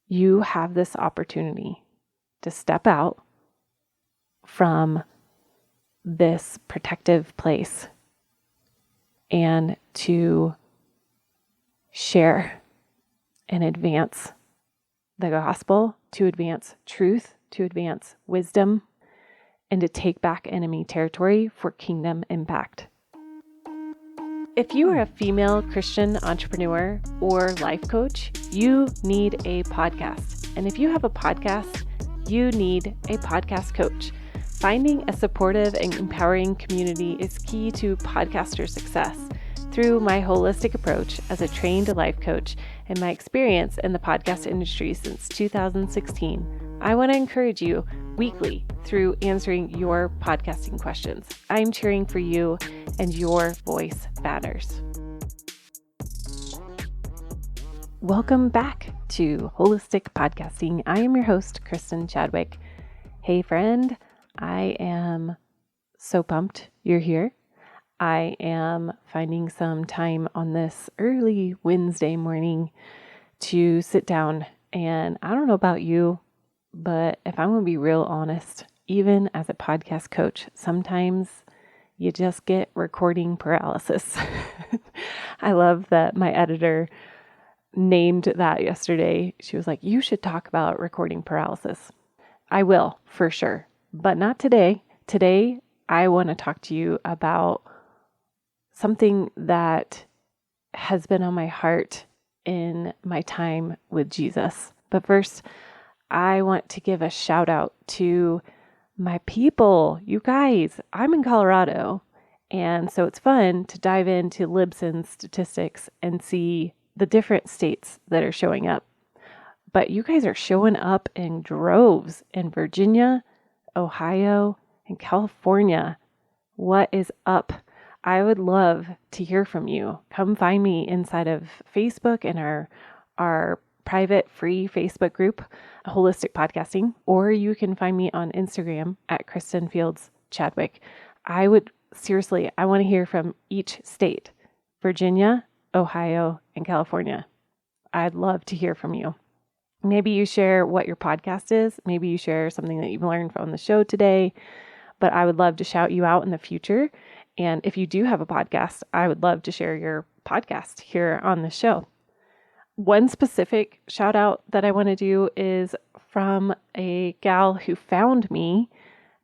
you have this opportunity to step out from this protective place and to share and advance the gospel, to advance truth, to advance wisdom, and to take back enemy territory for kingdom impact. If you are a female Christian entrepreneur or life coach, you need a podcast. And if you have a podcast, you need a podcast coach. Finding a supportive and empowering community is key to podcaster success. Through my holistic approach as a trained life coach and my experience in the podcast industry since 2016, I want to encourage you weekly through answering your podcasting questions. I'm cheering for you, and your voice matters. Welcome back to Holistic Podcasting. I am your host, Kristin Chadwick. Hey friend, I am so pumped you're here. I am finding some time on this early Wednesday morning to sit down, and I don't know about you, but if I'm going to be real honest, even as a podcast coach, sometimes you just get recording paralysis. I love that my editor named that yesterday. She was like, you should talk about recording paralysis. I will, for sure, but not today. Today, I want to talk to you about something that has been on my heart in my time with Jesus. But first, I want to give a shout out to my people. You guys, I'm in Colorado, and so it's fun to dive into Libsyn statistics and see the different states that are showing up. But you guys are showing up in droves in Virginia, Ohio, and California. What is up? I would love to hear from you. Come find me inside of Facebook in our private free Facebook group, Holistic Podcasting, or you can find me on Instagram at Kristin Fields Chadwick. I want to hear from each state, Virginia, Ohio, and California. I'd love to hear from you. Maybe you share what your podcast is. Maybe you share something that you've learned from the show today, but I would love to shout you out in the future. And if you do have a podcast, I would love to share your podcast here on the show. One specific shout out that I want to do is from a gal who found me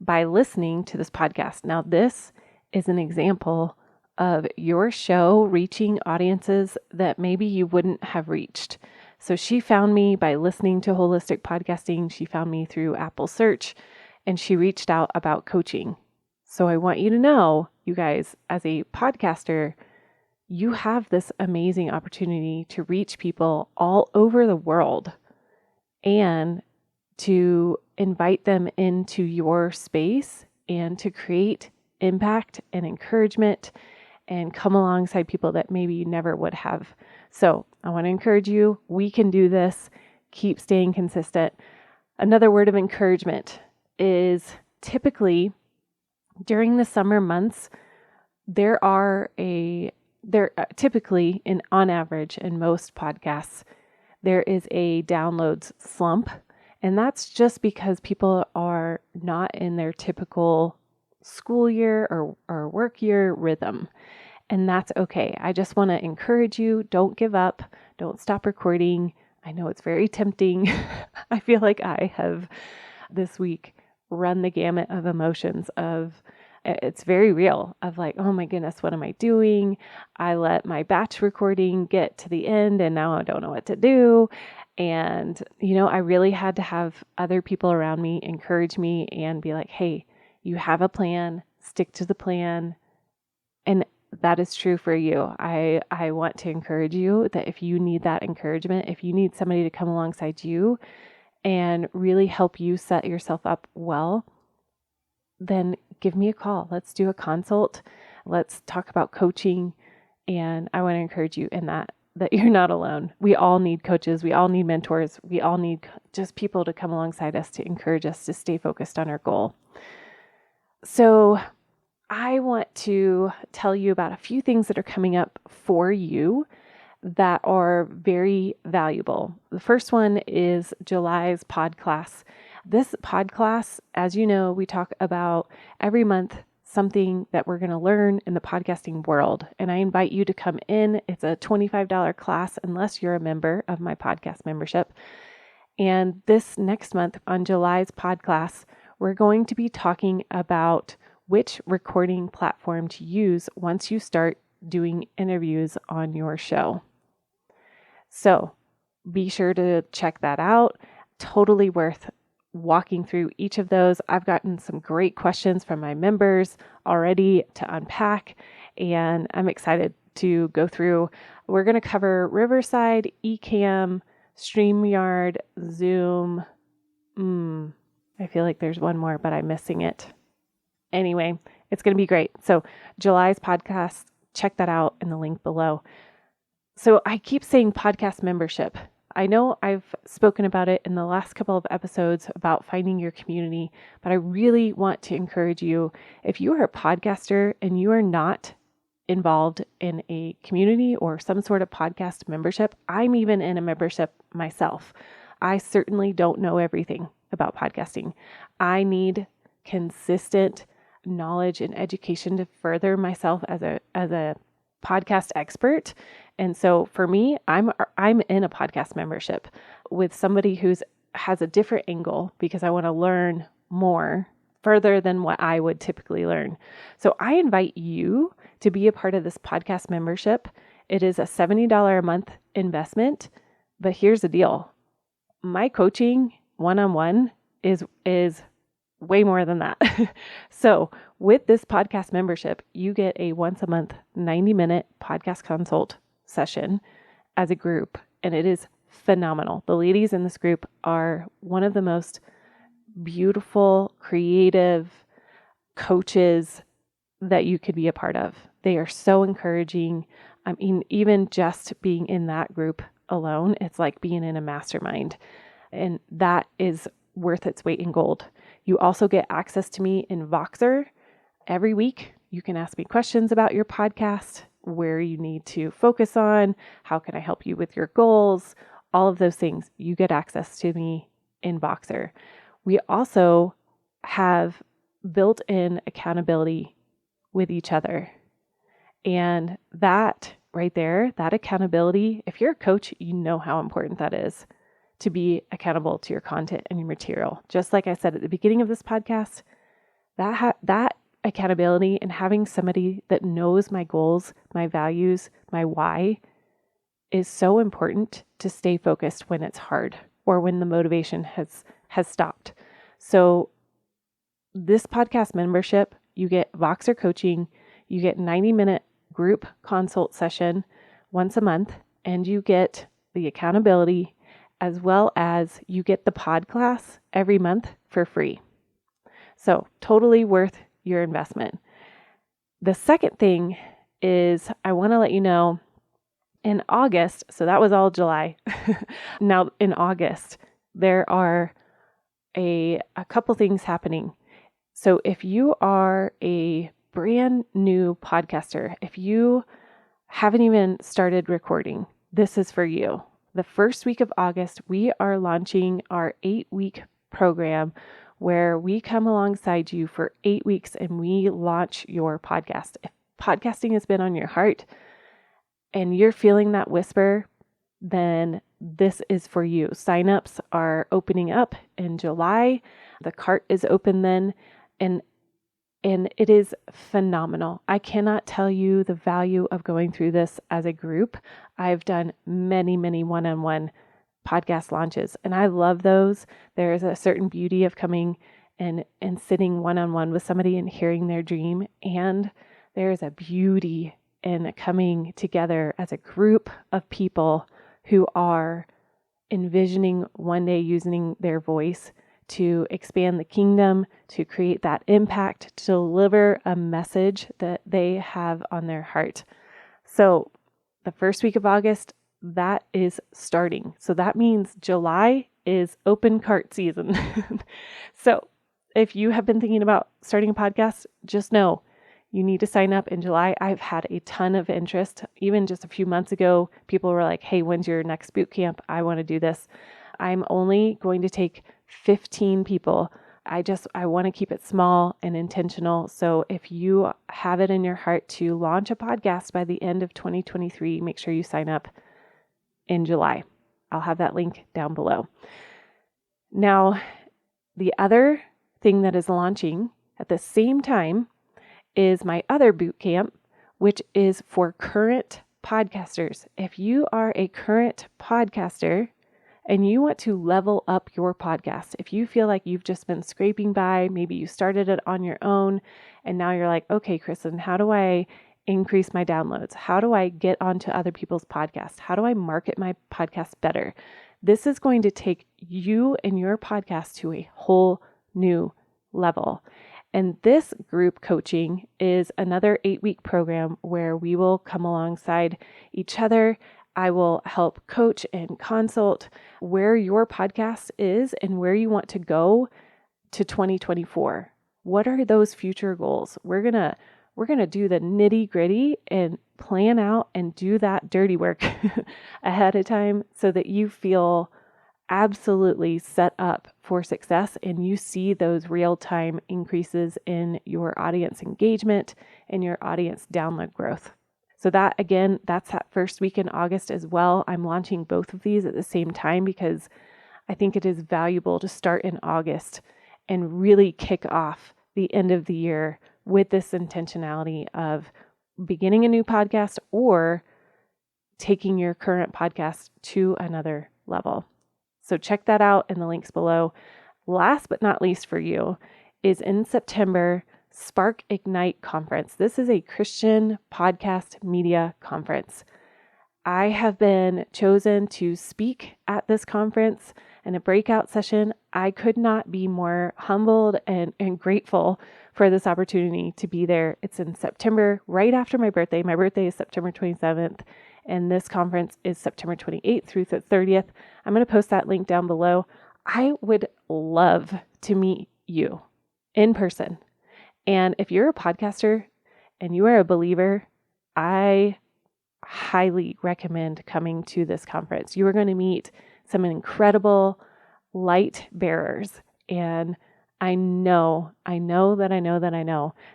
by listening to this podcast. Now, this is an example of your show reaching audiences that maybe you wouldn't have reached. So she found me by listening to Holistic Podcasting. She found me through Apple Search, and she reached out about coaching. So I want you to know, you guys, as a podcaster, you have this amazing opportunity to reach people all over the world and to invite them into your space and to create impact and encouragement and come alongside people that maybe you never would have. So I want to encourage you. We can do this. Keep staying consistent. Another word of encouragement is typically during the summer months, typically on average in most podcasts, there is a downloads slump. And that's just because people are not in their typical school year or work year rhythm. And that's okay. I just want to encourage you. Don't give up. Don't stop recording. I know it's very tempting. I feel like I have this week run the gamut of emotions it's very real of like, oh my goodness, what am I doing? I let my batch recording get to the end and now I don't know what to do. And, I really had to have other people around me encourage me and be like, hey, you have a plan, stick to the plan. And that is true for you. I want to encourage you that if you need that encouragement, if you need somebody to come alongside you and really help you set yourself up well, then give me a call. Let's do a consult. Let's talk about coaching. And I want to encourage you in that you're not alone. We all need coaches. We all need mentors. We all need just people to come alongside us to encourage us to stay focused on our goal. So I want to tell you about a few things that are coming up for you that are very valuable. The first one is July's pod class. This pod class, as you know, we talk about every month something that we're going to learn in the podcasting world. And I invite you to come in. It's a $25 class unless you're a member of my podcast membership. And this next month on July's pod class, we're going to be talking about which recording platform to use once you start doing interviews on your show. So be sure to check that out. Totally worth walking through each of those. I've gotten some great questions from my members already to unpack, and I'm excited to go through. We're going to cover Riverside, Ecamm, StreamYard, Zoom. I feel like there's one more, but I'm missing it. Anyway, it's going to be great. So July's podcast, check that out in the link below. So I keep saying podcast membership. I know I've spoken about it in the last couple of episodes about finding your community, but I really want to encourage you, if you are a podcaster and you are not involved in a community or some sort of podcast membership, I'm even in a membership myself. I certainly don't know everything about podcasting. I need consistent knowledge and education to further myself as a podcast expert. And so for me, I'm in a podcast membership with somebody has a different angle because I want to learn more further than what I would typically learn. So I invite you to be a part of this podcast membership. It is a $70 a month investment, but here's the deal. My coaching one-on-one is way more than that. So with this podcast membership, you get a once a month 90-minute podcast consult session as a group, and it is phenomenal. The ladies in this group are one of the most beautiful, creative coaches that you could be a part of. They are so encouraging. I mean, even just being in that group alone, it's like being in a mastermind, and that is worth its weight in gold. You also get access to me in Voxer every week. You can ask me questions about your podcast, where you need to focus on, how can I help you with your goals, all of those things. You get access to me in Voxer. We also have built-in accountability with each other. And that right there, that accountability, if you're a coach, you know how important that is to be accountable to your content and your material. Just like I said at the beginning of this podcast, that accountability and having somebody that knows my goals, my values, my why is so important to stay focused when it's hard or when the motivation has stopped. So this podcast membership, you get Voxer coaching, you get 90-minute group consult session once a month, and you get the accountability as well as you get the pod class every month for free. So totally worth your investment. The second thing is I want to let you know in August, so that was all July. Now in August, there are a couple things happening. So if you are a brand new podcaster, if you haven't even started recording, this is for you. The first week of August, we are launching our 8-week program where we come alongside you for 8 weeks and we launch your podcast. If podcasting has been on your heart and you're feeling that whisper, then this is for you. Signups are opening up in July. The cart is open then, and it is phenomenal. I cannot tell you the value of going through this as a group. I've done many, many one-on-one podcast launches, and I love those. There is a certain beauty of coming and sitting one-on-one with somebody and hearing their dream, and there is a beauty in coming together as a group of people who are envisioning one day using their voice to expand the kingdom, to create that impact, to deliver a message that they have on their heart. So the first week of August, that is starting. So that means July is open cart season. So if you have been thinking about starting a podcast, just know You need to sign up in July. I've had a ton of interest. Even just a few months ago, people were like, hey, when's your next boot camp? I want to do this. I'm only going to take 15 people. I want to keep it small and intentional. So if you have it in your heart to launch a podcast by the end of 2023, make sure you sign up in July. I'll have that link down below. Now, the other thing that is launching at the same time is my other boot camp, which is for current podcasters. If you are a current podcaster and you want to level up your podcast, if you feel like you've just been scraping by, maybe you started it on your own and now you're like, okay, Kristin, how do I increase my downloads? How do I get onto other people's podcasts? How do I market my podcast better? This is going to take you and your podcast to a whole new level. And this group coaching is another 8-week program where we will come alongside each other. I will help coach and consult where your podcast is and where you want to go to 2024. What are those future goals? We're going to do the nitty-gritty and plan out and do that dirty work ahead of time so that you feel absolutely set up for success and you see those real-time increases in your audience engagement and your audience download growth. So that, again, that's that first week in August as well. I'm launching both of these at the same time because I think it is valuable to start in August and really kick off the end of the year with this intentionality of beginning a new podcast or taking your current podcast to another level. So check that out in the links below. Last but not least for you is in September, Spark Ignite Conference. This is a Christian podcast media conference. I have been chosen to speak at this conference in a breakout session. I could not be more humbled and grateful for this opportunity to be there. It's in September, right after my birthday. My birthday is September 27th. And this conference is September 28th through the 30th. I'm going to post that link down below. I would love to meet you in person. And if you're a podcaster and you are a believer, I highly recommend coming to this conference. You are going to meet some incredible light bearers. And I know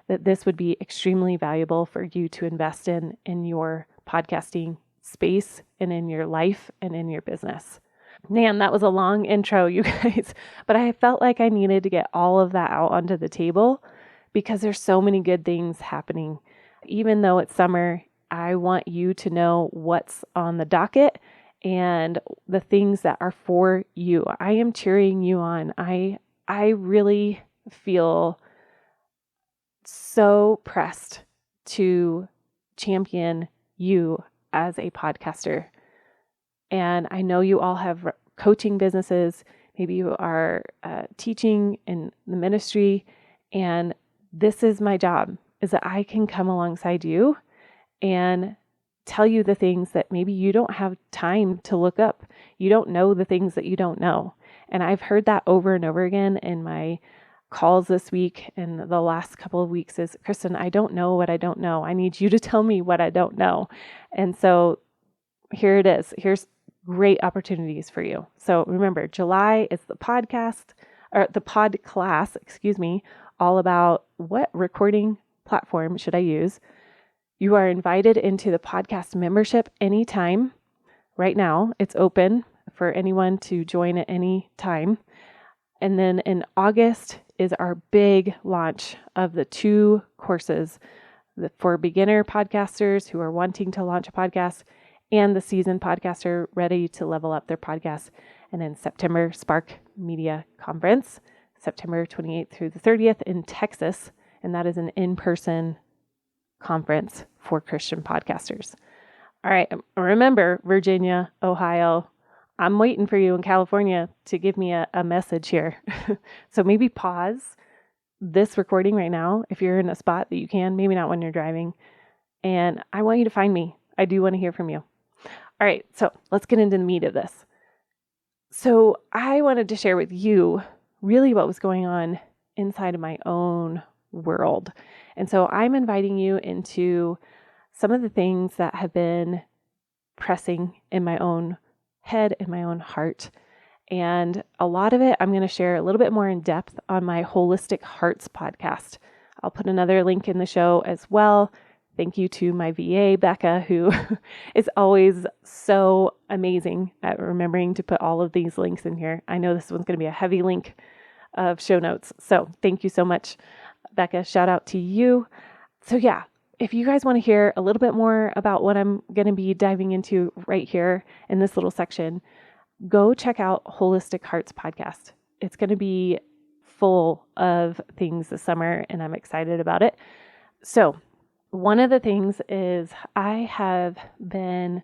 that this would be extremely valuable for you to invest in your podcasting space and in your life and in your business. Man, that was a long intro, you guys, but I felt like I needed to get all of that out onto the table because there's so many good things happening. Even though it's summer, I want you to know what's on the docket and the things that are for you. I am cheering you on. I really feel so pressed to champion you as a podcaster. And I know you all have coaching businesses. Maybe you are teaching in the ministry. And this is my job, is that I can come alongside you and tell you the things that maybe you don't have time to look up. You don't know the things that you don't know. And I've heard that over and over again in my calls this week and the last couple of weeks is, Kristin, I don't know what I don't know. I need you to tell me what I don't know. And so here it is. Here's great opportunities for you. So remember, July is the podcast or the pod class, all about what recording platform should I use. You are invited into the podcast membership anytime. Right now, it's open for anyone to join at any time. And then in August is our big launch of the 2 courses for beginner podcasters who are wanting to launch a podcast and the seasoned podcaster ready to level up their podcast. And then September, Spark Media Conference, September 28th through the 30th in Texas. And that is an in-person conference for Christian podcasters. All right. Remember, Virginia, Ohio, I'm waiting for you in California to give me a message here. So maybe pause this recording right now if you're in a spot that you can, maybe not when you're driving. And I want you to find me. I do want to hear from you. All right. So let's get into the meat of this. So I wanted to share with you really what was going on inside of my own world And so I'm inviting you into some of the things that have been pressing in my own head, in my own heart. And a lot of it, I'm going to share a little bit more in depth on my Holistic Hearts podcast. I'll put another link in the show as well. Thank you to my VA, Becca, who is always so amazing at remembering to put all of these links in here. I know this one's going to be a heavy link of show notes. So thank you so much, Becca. Shout out to you. So yeah, if you guys want to hear a little bit more about what I'm going to be diving into right here in this little section, go check out Holistic Hearts podcast. It's going to be full of things this summer, and I'm excited about it. So one of the things is I have been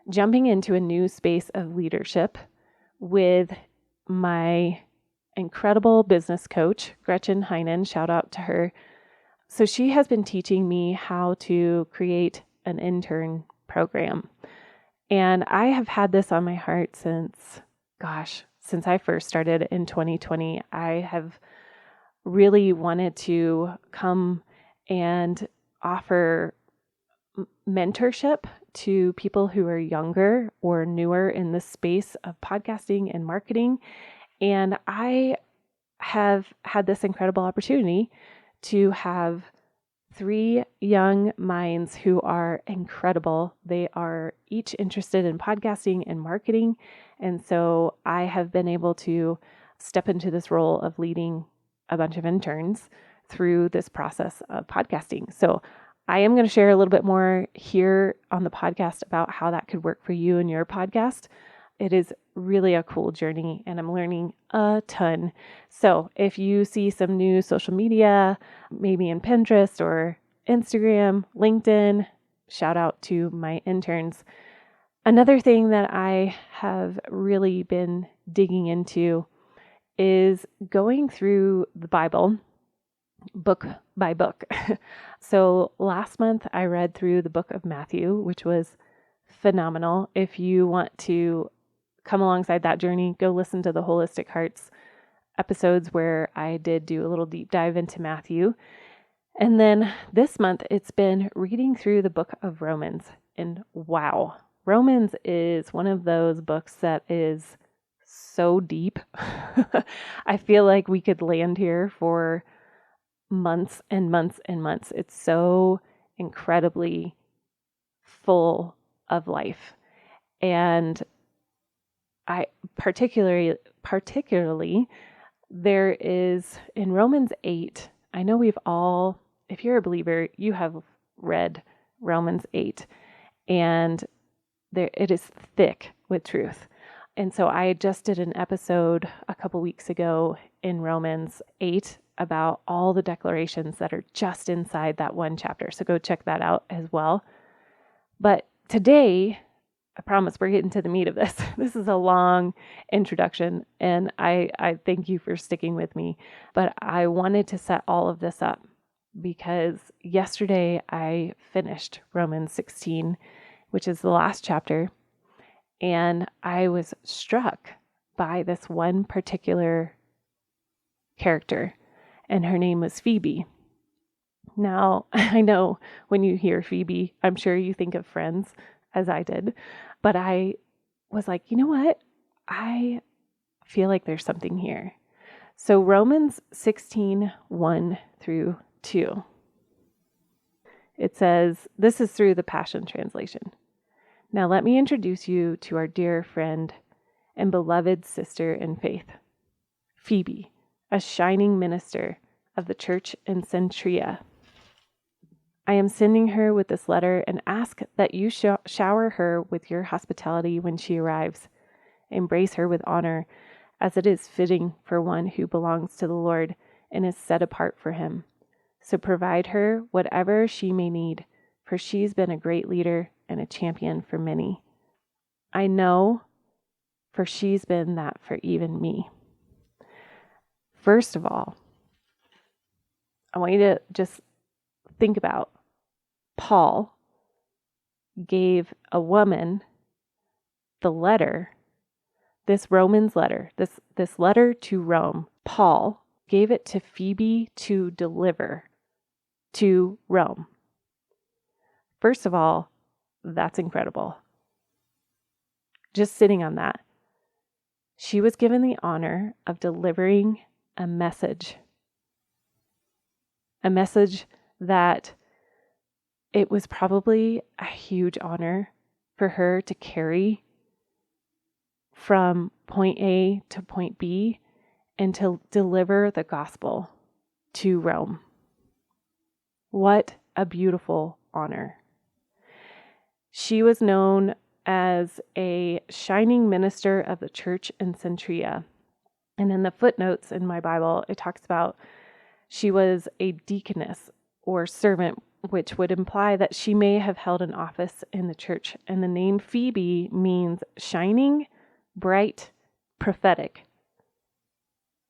jumping into a new space of leadership with my incredible business coach, Gretchen Heinen. Shout out to her. So she has been teaching me how to create an intern program. And I have had this on my heart since I first started in 2020. I have really wanted to come and offer mentorship to people who are younger or newer in the space of podcasting and marketing. And I have had this incredible opportunity to have 3 young minds who are incredible. They are each interested in podcasting and marketing. And so I have been able to step into this role of leading a bunch of interns through this process of podcasting. So I am going to share a little bit more here on the podcast about how that could work for you and your podcast. It is really a cool journey, and I'm learning a ton. So if you see some new social media, maybe in Pinterest or Instagram, LinkedIn, shout out to my interns. Another thing that I have really been digging into is going through the Bible book by book. So last month I read through the book of Matthew, which was phenomenal. If you want to come alongside that journey, go listen to the Holistic Hearts episodes where I did do a little deep dive into Matthew. And then this month it's been reading through the book of Romans. And wow, Romans is one of those books that is so deep. I feel like we could land here for months and months and months. It's so incredibly full of life. And I particularly there is in Romans 8, I know we've all, if you're a believer, you have read Romans 8, and there it is thick with truth. And so I just did an episode a couple weeks ago in Romans 8 about all the declarations that are just inside that one chapter. So go check that out as well. But today, I promise we're getting to the meat of this. This is a long introduction, and I thank you for sticking with me. But I wanted to set all of this up because yesterday I finished Romans 16, which is the last chapter, and I was struck by this one particular character, and her name was Phoebe. Now, I know when you hear Phoebe, I'm sure you think of Friends, as I did, but I was like, you know what? I feel like there's something here. So Romans 16, 1 through 2. It says, this is through the Passion Translation. Now let me introduce you to our dear friend and beloved sister in faith, Phoebe, a shining minister of the church in Centria. I am sending her with this letter and ask that you shower her with your hospitality when she arrives. Embrace her with honor, as it is fitting for one who belongs to the Lord and is set apart for him. So provide her whatever she may need, for she's been a great leader and a champion for many. I know, for she's been that for even me. First of all, I want you to just think about Paul gave a woman the letter, this Romans letter, this letter to Rome. Paul gave it to Phoebe to deliver to Rome. First of all, that's incredible. Just sitting on that. She was given the honor of delivering a message that it was probably a huge honor for her to carry from point A to point B and to deliver the gospel to Rome. What a beautiful honor. She was known as a shining minister of the church in Centuria. And in the footnotes in my Bible, it talks about she was a deaconess or servant, which would imply that she may have held an office in the church. And the name Phoebe means shining, bright, prophetic.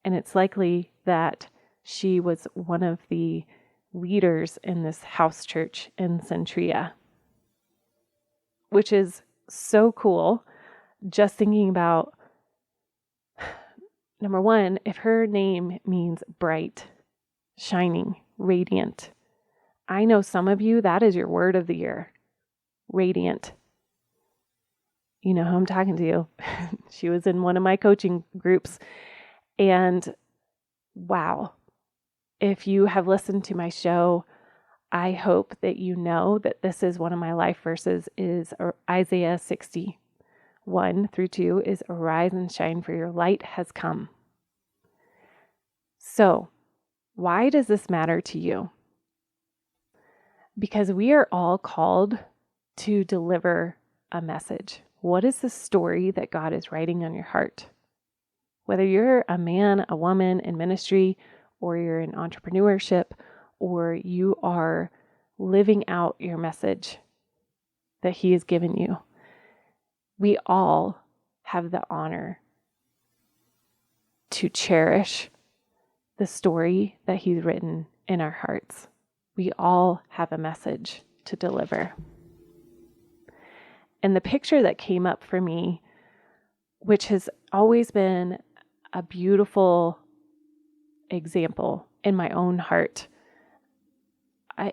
And it's likely that she was one of the leaders in this house church in Centuria, which is so cool. Just thinking about, number one, if her name means bright, shining, radiant. I know some of you, that is your word of the year. Radiant. You know who I'm talking to. She was in one of my coaching groups. And wow, if you have listened to my show, I hope that you know that this is one of my life verses is Isaiah 60:1-2 is arise and shine, for your light has come. So, why does this matter to you? Because we are all called to deliver a message. What is the story that God is writing on your heart? Whether you're a man, a woman in ministry, or you're in entrepreneurship, or you are living out your message that He has given you, we all have the honor to cherish the story that He's written in our hearts. We all have a message to deliver. And the picture that came up for me, which has always been a beautiful example in my own heart,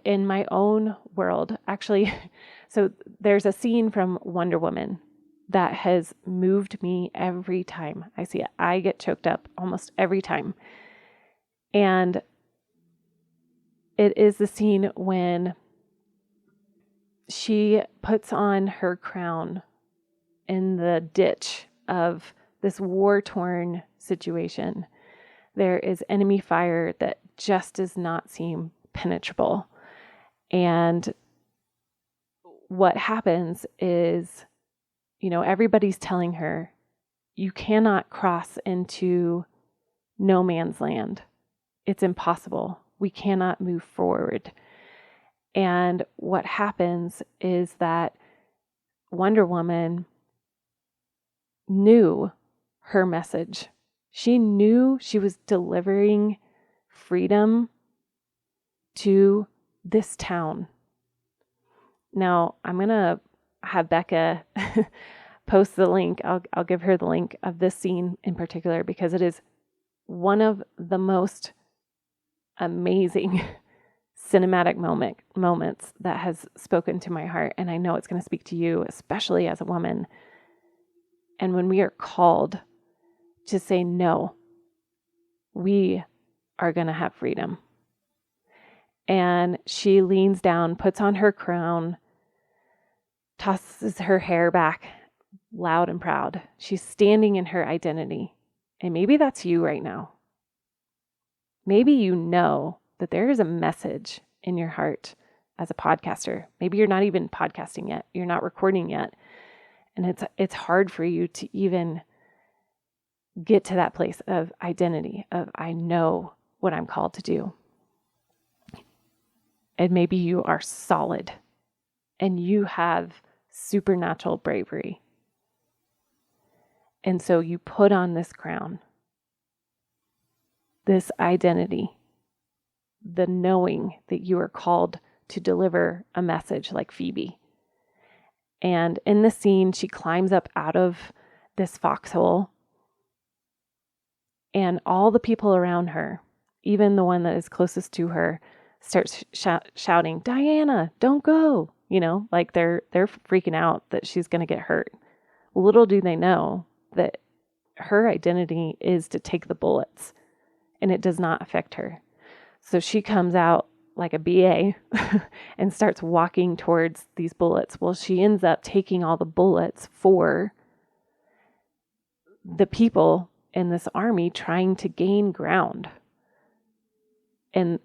in my own world, actually. So there's a scene from Wonder Woman that has moved me every time I see it. I get choked up almost every time. And it is the scene when she puts on her crown in the ditch of this war-torn situation. There is enemy fire that just does not seem penetrable. And what happens is, everybody's telling her, you cannot cross into no man's land. It's impossible. We cannot move forward. And what happens is that Wonder Woman knew her message. She knew she was delivering freedom to this town. Now, I'm going to have Becca post the link. I'll give her the link of this scene in particular because it is one of the most amazing cinematic moments that has spoken to my heart. And I know it's going to speak to you, especially as a woman. And when we are called to say, no, we are going to have freedom. And she leans down, puts on her crown, tosses her hair back, loud and proud. She's standing in her identity. And maybe that's you right now. Maybe you know that there is a message in your heart as a podcaster. Maybe you're not even podcasting yet. You're not recording yet. And it's hard for you to even get to that place of identity, of I know what I'm called to do. And maybe you are solid and you have supernatural bravery. And so you put on this crown, this identity, the knowing that you are called to deliver a message like Phoebe. And in the scene, she climbs up out of this foxhole, and all the people around her, even the one that is closest to her, starts shouting, "Diana, don't go." Like they're freaking out that she's going to get hurt. Little do they know that her identity is to take the bullets, and it does not affect her. So she comes out like a BA and starts walking towards these bullets. Well, she ends up taking all the bullets for the people in this army trying to gain ground. And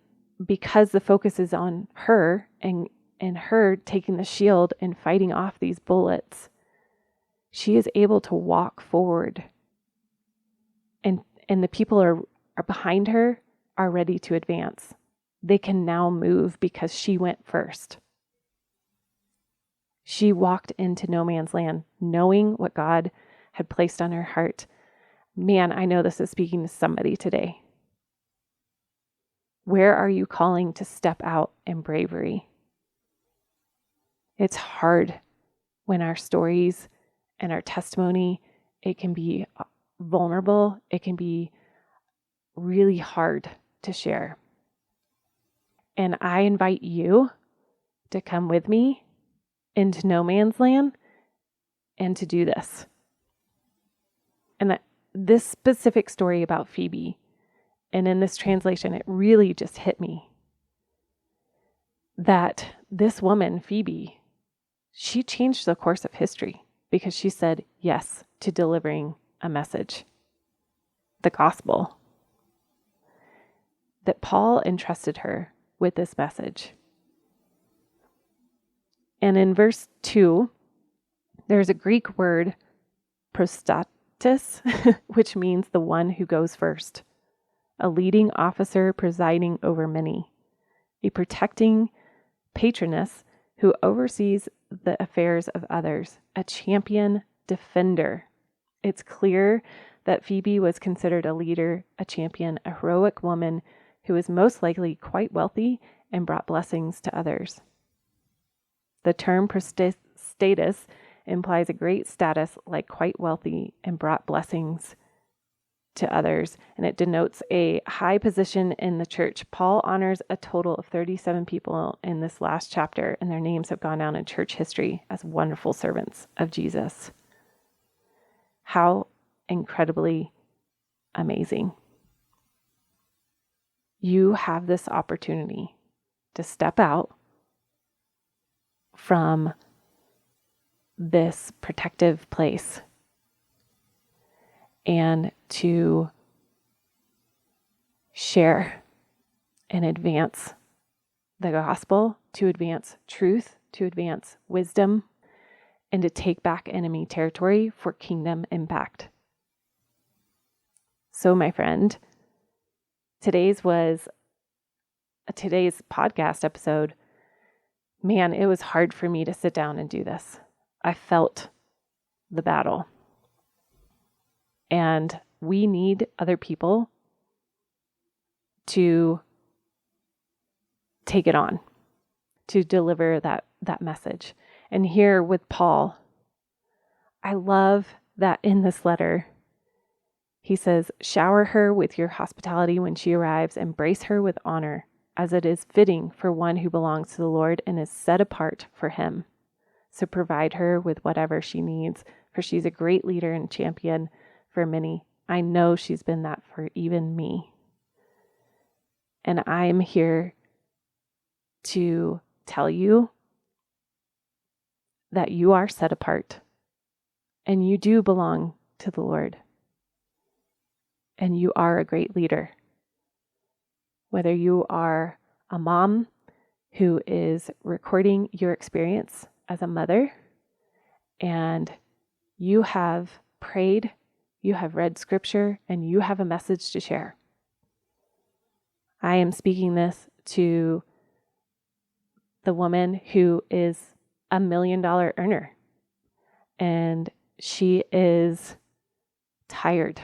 because the focus is on her and her taking the shield and fighting off these bullets, she is able to walk forward. And the people are behind her are ready to advance. They can now move because she went first. She walked into no man's land, knowing what God had placed on her heart. Man, I know this is speaking to somebody today. Where are you calling to step out in bravery? It's hard when our stories and our testimony, it can be vulnerable. It can be really hard to share. And I invite you to come with me into no man's land and to do this. And this specific story about Phoebe, and in this translation, it really just hit me that this woman, Phoebe, she changed the course of history because she said yes to delivering a message, the gospel, that Paul entrusted her with this message. And in verse 2, there's a Greek word, prostatis, which means the one who goes first, a leading officer presiding over many, a protecting patroness who oversees the affairs of others, a champion defender. It's clear that Phoebe was considered a leader, a champion, a heroic woman who was most likely quite wealthy and brought blessings to others. The term prostatus implies a great status, like quite wealthy, and brought blessings to others, and it denotes a high position in the church. Paul honors a total of 37 people in this last chapter, and their names have gone down in church history as wonderful servants of Jesus. How incredibly amazing. You have this opportunity to step out from this protective place and to share and advance the gospel, to advance truth, to advance wisdom, and to take back enemy territory for kingdom impact. So, my friend, today's podcast episode. Man, it was hard for me to sit down and do this. I felt the battle. And we need other people to take it on, to deliver that message. And here with Paul, I love that in this letter, he says, shower her with your hospitality when she arrives, embrace her with honor, as it is fitting for one who belongs to the Lord and is set apart for him. So provide her with whatever she needs, for she's a great leader and champion for many. I know she's been that for even me. And I'm here to tell you that you are set apart and you do belong to the Lord. And you are a great leader. Whether you are a mom who is recording your experience as a mother, and you have prayed, you have read scripture, and you have a message to share. I am speaking this to the woman who is $1 million earner, and she is tired.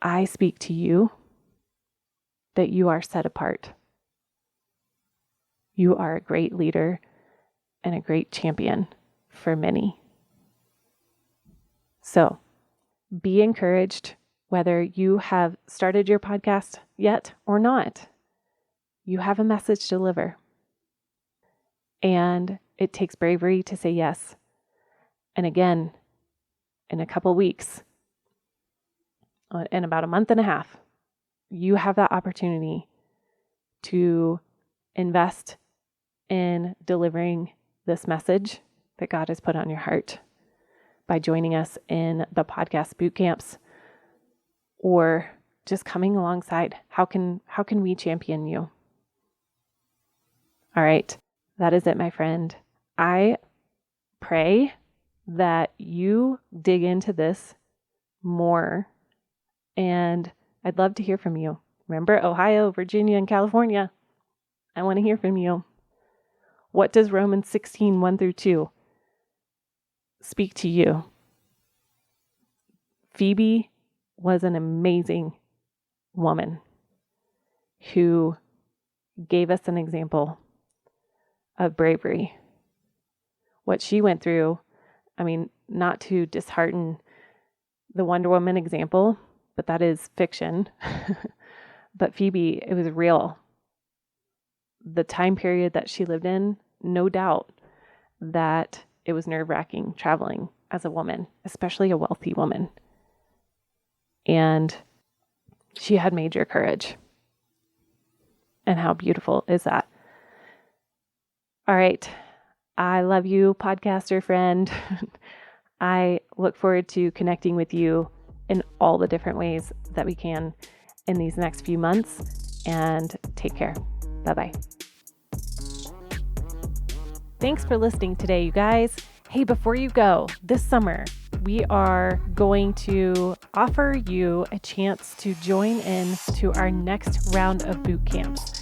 I speak to you that you are set apart. You are a great leader and a great champion for many. So be encouraged, whether you have started your podcast yet or not. you have a message to deliver. And it takes bravery to say yes. And again, in a couple weeks, in about a month and a half, you have that opportunity to invest in delivering this message that God has put on your heart by joining us in the podcast boot camps or just coming alongside. How can we champion you? All right, that is it, my friend. I pray that you dig into this more, and I'd love to hear from you. Remember, Ohio, Virginia, and California, I want to hear from you. What does Romans 16, 1 through 2 speak to you? Phoebe was an amazing woman who gave us an example of bravery. What she went through, not to dishearten the Wonder Woman example, but that is fiction. But Phoebe, it was real. The time period that she lived in, no doubt that it was nerve-wracking traveling as a woman, especially a wealthy woman. And she had major courage. And how beautiful is that? All right. I love you, podcaster friend. I look forward to connecting with you in all the different ways that we can in these next few months. And take care. Bye-bye. Thanks for listening today, you guys. Hey, before you go, this summer, we are going to offer you a chance to join in to our next round of boot camps.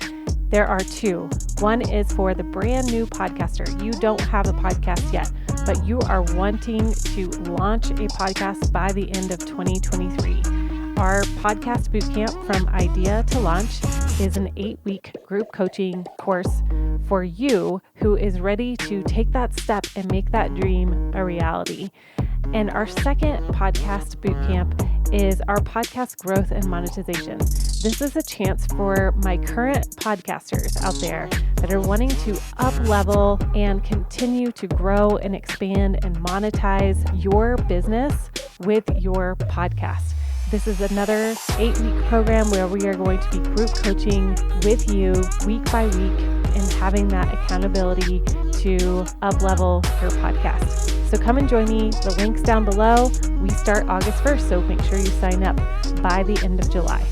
There are two. One is for the brand new podcaster. You don't have a podcast yet, but you are wanting to launch a podcast by the end of 2023. Our podcast bootcamp from idea to launch is an 8-week group coaching course for you who is ready to take that step and make that dream a reality. And our second podcast bootcamp is our podcast growth and monetization. This is a chance for my current podcasters out there that are wanting to up level and continue to grow and expand and monetize your business with your podcast. This is another 8-week program where we are going to be group coaching with you week by week and having that accountability to up-level your podcast. So come and join me. The link's down below. We start August 1st, so make sure you sign up by the end of July.